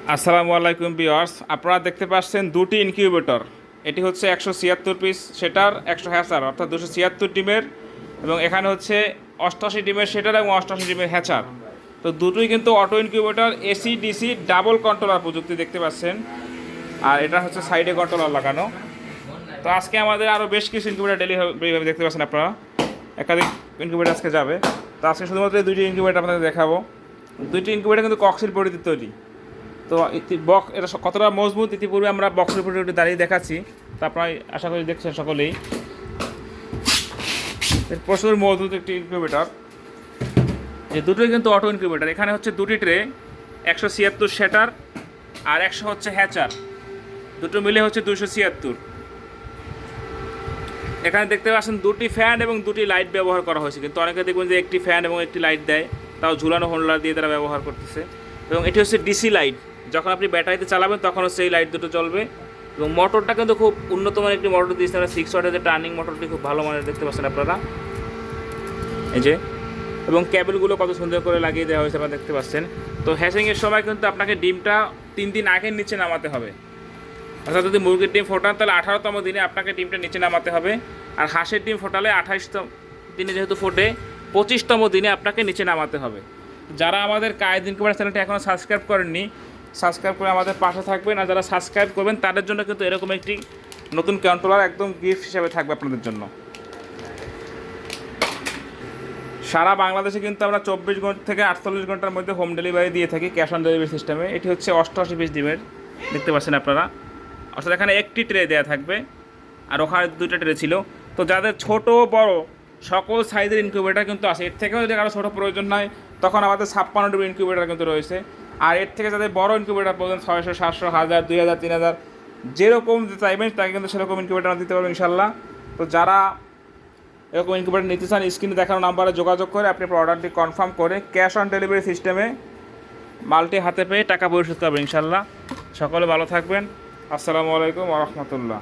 আসসালামু আলাইকুম ভিউয়ার্স, আপনারা দেখতে পাচ্ছেন দুটি ইনকিউবেটর। এটি হচ্ছে 176 পিস সেটার, 100 হ্যাচার অর্থাৎ 276 ডিমের, এবং এখানে হচ্ছে 88 ডিমের সেটার এবং 88 ডিমের হ্যাচার। তো দুটোই কিন্তু auto incubator, AC DC double controller প্রযুক্তি দেখতে পাচ্ছেন। আর এটা হচ্ছে সাইডে কন্ট্রোলার লাগানো। তো আজকে আমাদের আরও বেশ কিছু ইনকিউবেটর ডেলিভারি দেখতে পাচ্ছেন আপনারা, একাধিক ইনকিউবেটর আজকে যাবে। তো আজকে শুধুমাত্র এই দুইটি ইনকিউবেটর আপনাদের দেখাবো। দুইটি ইনকিউবেটর কিন্তু কক্সিল পরিধি তৈরি। তো এটা কতটা মজবুত ইতিপূর্বে আমরা বক্সের উপরে একটু দাঁড়িয়ে দেখাচ্ছি, তো আপনারা আশা করি দেখছেন সকলেই। প্রচুর মজবুত একটি ইনকিউবেটর, যে দুটোই কিন্তু অটো ইনকিউবেটর। এখানে হচ্ছে দুটি ট্রে, 176 সেটার আর 100 হচ্ছে হ্যাচার, দুটো মিলে হচ্ছে 276। এখানে দেখতে পাচ্ছেন দুটি ফ্যান এবং দুটি লাইট ব্যবহার করা হয়েছে, কিন্তু অনেকে দেখবেন যে একটি ফ্যান এবং একটি লাইট দেয়, তাও ঝুলানো হোল্ডার দিয়ে তারা ব্যবহার করতেছে। এবং এটি হচ্ছে ডিসি লাইট, যখন আপনি ব্যাটারিতে চালাবেন তখন হচ্ছে এই লাইট দুটো জ্বলবে। এবং মোটরটা কিন্তু খুব উন্নত মানের একটি মোটর দিয়েছে তারা, 6 ওয়াটের যে টার্নিং মোটরটি খুব ভালো মানের দেখতে পাচ্ছেন আপনারা, এই যে। এবং ক্যাবেলগুলো কত সুন্দর করে লাগিয়ে দেওয়া হয়েছে আপনারা দেখতে পাচ্ছেন। তো হ্যাচিংয়ের সময় কিন্তু আপনাকে ডিমটা 3 দিন আগে নিচে নামাতে হবে। অর্থাৎ যদি মুরগির ডিম ফোটান তাহলে 18তম দিনে আপনাকে ডিমটা নিচে নামাতে হবে। আর হাঁসের ডিম ফোটালে 28তম দিনে যেহেতু ফোটে, 25তম দিনে আপনাকে নিচে নামাতে হবে। যারা আমাদের কায়েদ ইনকিউবেটর চ্যানেলটি এখনও সাবস্ক্রাইব করেননি, সাবস্ক্রাইব করে আমাদের পাশে থাকবেন। আর যারা সাবস্ক্রাইব করবেন তাদের জন্য কিন্তু এরকম একটি নতুন কন্ট্রোলার একদম গিফট হিসেবে থাকবে আপনাদের জন্য। সারা বাংলাদেশে কিন্তু আমরা 24 ঘন্টা থেকে 48 ঘন্টার মধ্যে হোম ডেলিভারি দিয়ে থাকি, ক্যাশ অন ডেলিভারি সিস্টেমে। এটি হচ্ছে 88 পিস ডিমের, দেখতে পাচ্ছেন আপনারা। অর্থাৎ এখানে একটি ট্রে দেওয়া থাকবে, আর ওখানে দুইটা ট্রে ছিল। তো যাদের ছোট বড় সকল সাইজের ইনকিউবেটার কিন্তু আছে। এর থেকেও যদি কারো ছোটো প্রয়োজন হয় তখন আমাদের 56 ডিমের ইনকিউবেটার কিন্তু রয়েছে। আর এর থেকে যাদের বড় ইনকিউবেটার প্রয়োজন, 600, 700, 1000, 2000, 3000, যেরকম চাইবেন তাকে কিন্তু সেরকম ইনকিউবেটার দিতে পারবেন ইনশাল্লাহ। তো যারা এরকম ইনকিউবেটার নিতে চান, স্ক্রিনে দেখানো নাম্বারে যোগাযোগ করে আপনি অর্ডারটি কনফার্ম করে ক্যাশ অন ডেলিভারি সিস্টেমে মালটি হাতে পেয়ে টাকা পরিশোধ করবেন ইনশাল্লাহ। সকলে ভালো থাকবেন। আসসালামু আলাইকুম ওয়া রাহমাতুল্লাহ।